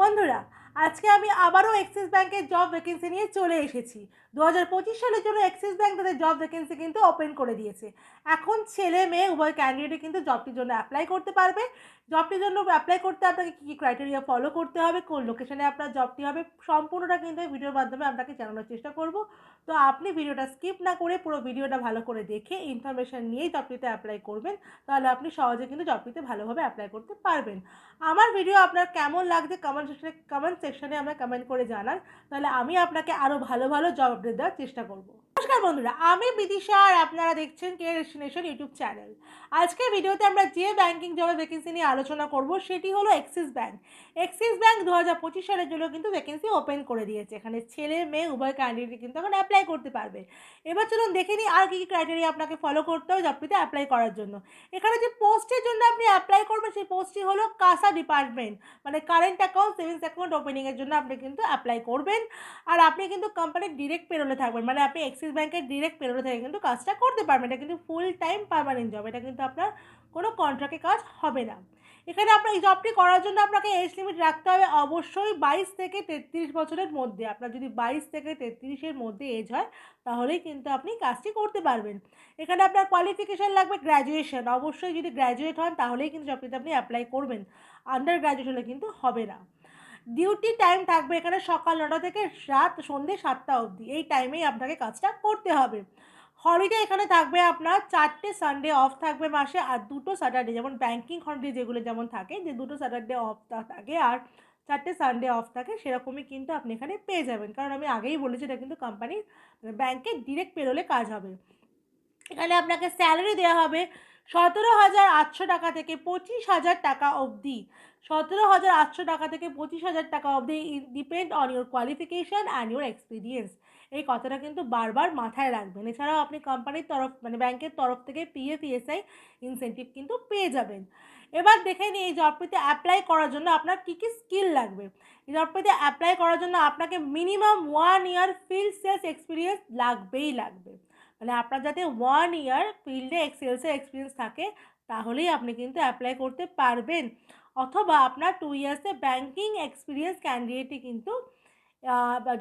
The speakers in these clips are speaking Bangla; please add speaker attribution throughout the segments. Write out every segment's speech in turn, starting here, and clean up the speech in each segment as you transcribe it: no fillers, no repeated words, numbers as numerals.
Speaker 1: বন্ধুরা, আজকে আমি আবারও অ্যাক্সিস ব্যাংকের জব ভ্যাকেন্সি নিয়ে চলে এসেছি। 2025 সালের জন্য অ্যাক্সিস ব্যাংক তাদের জব ভ্যাকেন্সি কিন্তু ওপেন করে দিয়েছে। এখন ছেলে মেয়ে উভয় ক্যান্ডিডেটই কিন্তু জবটির জন্য অ্যাপ্লাই করতে পারবে। জবটির জন্য অ্যাপ্লাই করতে আপনাকে কী কী ক্রাইটেরিয়া ফলো করতে হবে, কোন লোকেশনে আপনার জবটি হবে, সম্পূর্ণটা কিন্তু এই ভিডিওর মাধ্যমে আপনাকে জানানোর চেষ্টা করব। তো আপনি ভিডিওটা স্কিপ না করে পুরো ভিডিওটা ভালো করে দেখে ইনফরমেশান নিয়েই জবটিতে অ্যাপ্লাই করবেন। তাহলে আপনি সহজে কিন্তু জবটিতে ভালোভাবে অ্যাপ্লাই করতে পারবেন। আমার ভিডিও আপনার কেমন লাগছে কমেন্ট সেকশনে আমরা কমেন্ট করে জানান, তাহলে আমি আপনাকে আরও ভালো ভালো জব আপডেট দেওয়ার চেষ্টা করব। নমস্কার বন্ধুরা, আমি বিদিশা আর আপনারা দেখছেন কে ডেস্টিনেশন ইউটিউব চ্যানেল। আজকের ভিডিওতে আমরা যে ব্যাংকিং জবের ভ্যাকেন্সি নিয়ে আলোচনা করব সেটি হলো অ্যাক্সিস ব্যাংক। অ্যাক্সিস ব্যাংক 2025 সালের জন্য কিন্তু ভ্যাকেন্সি ওপেন করে দিয়েছে। এখানে ছেলে মেয়ে উভয় ক্যান্ডিডেট কিন্তু এখন অ্যাপ্লাই করতে পারবে। এবার চলুন দেখে নিই আর কী কী ক্রাইটেরিয়া আপনাকে ফলো করতে হবে জবটিতে অ্যাপ্লাই করার জন্য। এখানে যে পোস্টের জন্য আপনি অ্যাপ্লাই করবেন সেই পোস্টটি হলো কাসা ডিপার্টমেন্ট, মানে কারেন্ট অ্যাকাউন্ট সেভিংস অ্যাকাউন্ট ওপেনিংয়ের জন্য আপনি কিন্তু অ্যাপ্লাই করবেন। আর আপনি কিন্তু কোম্পানির ডিরেক্ট পেরোলে থাকবেন, মানে আপনি অ্যাক্সিস ব্যাংকের ডিরেক্ট পেরোলে থেকে কিন্তু কাজটা করতে পারবেন। এটা কিন্তু ফুল টাইম পার্মানেন্ট জব, এটা কিন্তু আপনার কোনো কন্ট্রাক্টে কাজ হবে না। এখানে আপনার এই জবটি করার জন্য আপনাকে এজ লিমিট রাখতে হবে অবশ্যই 22 থেকে 33 বছরের মধ্যে। আপনার যদি 22 থেকে 33-এর মধ্যে এজ হয় তাহলেই কিন্তু আপনি কাজটি করতে পারবেন। এখানে আপনার কোয়ালিফিকেশান লাগবে গ্র্যাজুয়েশন, অবশ্যই যদি গ্র্যাজুয়েট হন তাহলেই কিন্তু জবটিতে আপনি অ্যাপ্লাই করবেন, আন্ডার গ্র্যাজুয়েট হলে কিন্তু হবে না। ডিউটি টাইম থাকবে এখানে সকাল 9টা থেকে সন্ধ্যে 7টা অবধি, এই টাইমেই আপনাকে কাজটা করতে হবে। হলিডে এখানে থাকবে আপনার 4টে সানডে অফ থাকবে মাসে, আর 2টো স্যাটারডে, যেমন ব্যাংকিং হলিডে যেগুলো যেমন থাকে যে 2টো স্যাটারডে অফ থাকে আর 4টে সানডে অফ থাকে, সেরকমই কিন্তু আপনি এখানে পেয়ে যাবেন। কারণ আমি আগেই বলেছি এটা কিন্তু কোম্পানির ব্যাংকের ডিরেক্ট পেরোলে কাজ হবে। এখানে আপনাকে স্যালারি দেওয়া হবে 17,800 টাকা থেকে 25,000 টাকা অবধি। 17,800 টাকা থেকে 25,000 টাকা অবধি, depend on your qualification and your experience. এই কথাটা কিন্তু বারবার মাথায় রাখবেন। এছাড়াও আপনি কোম্পানির তরফ মানে ব্যাংকের তরফ থেকে পিএফ ইএসআই ইনসেন্টিভ কিন্তু পেয়ে যাবেন। এবার দেখে নিই এই জবটিতে অ্যাপ্লাই করার জন্য আপনার কী কী স্কিল লাগবে। এই জবটিতে অ্যাপ্লাই করার জন্য আপনাকে মিনিমাম 1 ইয়ার ফিল্ড সেলস এক্সপিরিয়েন্স লাগবেই লাগবে। মানে আপনার যাতে 1 ইয়ার ফিল্ডে সেলসের এক্সপিরিয়েন্স থাকে তাহলেই আপনি কিন্তু অ্যাপ্লাই করতে পারবেন। অথবা আপনার 2 ইয়ার্সে ব্যাংকিং এক্সপিরিয়েন্স ক্যান্ডিডেটই কিন্তু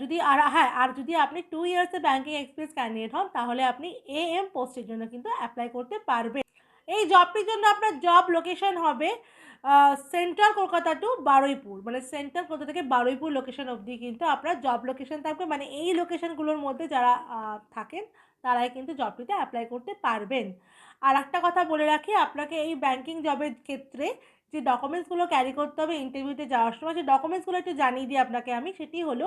Speaker 1: যদি আর যদি আপনি 2 ইয়ার্সে ব্যাংকিং এক্সপিরিয়েন্স ক্যান্ডিডেট হন তাহলে আপনি এএম পোস্টের জন্য কিন্তু অ্যাপ্লাই করতে পারবেন। এই জবটির জন্য আপনার জব লোকেশন হবে সেন্ট্রাল কলকাতা টু বারুইপুর, মানে সেন্ট্রাল কলকাতা থেকে বারুইপুর লোকেশন অবধি কিন্তু আপনার জব লোকেশন থাকবে। মানে এই লোকেশনগুলোর মধ্যে যারা থাকেন তারাই কিন্তু জবটিতে অ্যাপ্লাই করতে পারবেন। আর একটা কথা বলে রাখি, আপনাকে এই ব্যাংকিং জবের ক্ষেত্রে যে ডকুমেন্টসগুলো ক্যারি করতে হবে ইন্টারভিউতে যাওয়ার সময়, সেই ডকুমেন্টসগুলো একটু জানিয়ে দিই আপনাকে আমি। সেটি হলো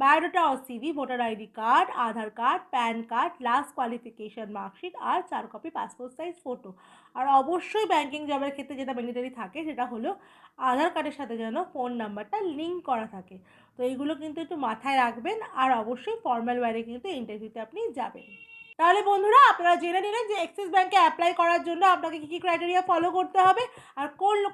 Speaker 1: বায়োডাটা ও CV, voter ID card, Aadhaar card, PAN card, last qualification marksheet আর 4 কপি পাসপোর্ট সাইজ ফটো। আর অবশ্যই ব্যাংকিং জবের ক্ষেত্রে যেটা ম্যান্ডেটরি থাকে সেটা হলো আধার কার্ডের সাথে যেন ফোন নাম্বারটা লিঙ্ক করা থাকে। তো এইগুলো কিন্তু একটু মাথায় রাখবেন। আর অবশ্যই ফর্মাল ওয়্যারে কিন্তু ইন্টারভিউতে আপনি যাবেন। তাহলে বন্ধুরা, আপনারা জেনে নিলেন যে অ্যাক্সিস ব্যাংকে অ্যাপ্লাই করার জন্য আপনাকে কী কী ক্রাইটেরিয়া ফলো করতে হবে, আর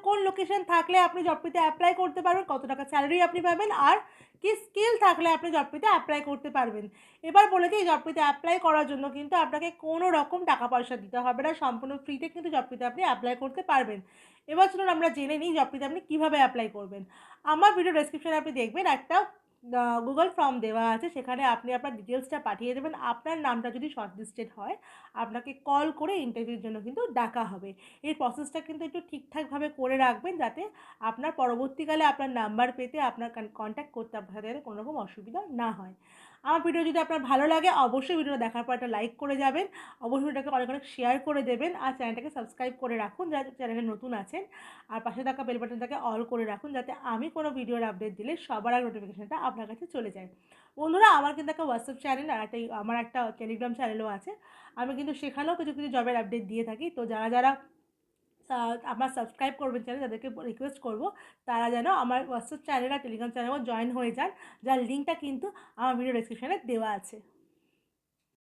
Speaker 1: কোন লোকেশন থাকলে আপনি জবটিতে অ্যাপ্লাই করতে পারবেন, কত টাকা স্যালারি আপনি পাবেন, আর কী স্কিল থাকলে আপনি জবটিতে অ্যাপ্লাই করতে পারবেন। এবার বলে দিই, জবটিতে অ্যাপ্লাই করার জন্য কিন্তু আপনাকে কোনো রকম টাকা পয়সা দিতে হবে না, সম্পূর্ণ ফ্রিতে কিন্তু জবটিতে আপনি অ্যাপ্লাই করতে পারবেন। এবার চলুন আমরা জেনে নিই জবটিতে আপনি কীভাবে অ্যাপ্লাই করবেন। আমার ভিডিও ডেসক্রিপশনে আপনি দেখবেন একটা গুগল ফর্ম দেওয়া আছে, সেখানে আপনি আপনার ডিটেলসটা পাঠিয়ে দেবেন। আপনার নামটা যদি শর্টলিস্টেড হয় আপনাকে কল করে ইন্টারভিউর জন্য কিন্তু ডাকা হবে। এই প্রসেসটা কিন্তু একটু ঠিকঠাকভাবে করে রাখবেন যাতে আপনার পরবর্তীকালে আপনার নাম্বার পেতে আপনার কন্ট্যাক্ট করতে আপনার সাথে কোনো রকম অসুবিধা না হয়। আমার ভিডিও যদি আপনার ভালো লাগে অবশ্যই ভিডিওটা দেখার পর একটা লাইক করে যাবেন, অবশ্যই ভিডিওটাকে অনেক অনেক শেয়ার করে দেবেন, আর চ্যানেলটাকে সাবস্ক্রাইব করে রাখুন যারা চ্যানেলে নতুন আছেন, আর পাশে থাকা বেল বাটনটাকে অল করে রাখুন যাতে আমি কোনো ভিডিওর আপডেট দিলে সবার আগে নোটিফিকেশানটা আপনার কাছে চলে যায়। বন্ধুরা, আমার কিন্তু একটা হোয়াটসঅ্যাপ চ্যানেল আর আমার একটা টেলিগ্রাম চ্যানেলও আছে। আমি কিন্তু সেখানেও কিছু কিছু জবের আপডেট দিয়ে থাকি। তো যারা যারা আমার সাবস্ক্রাইব করবেন চ্যানেল, তাদেরকে রিকোয়েস্ট করব তারা যেন আমার হোয়াটসঅ্যাপ চ্যানেল আর টেলিগ্রাম চ্যানেলও জয়েন হয়ে যান, যার লিঙ্কটা কিন্তু আমার ভিডিও ডেসক্রিপশানে দেওয়া আছে।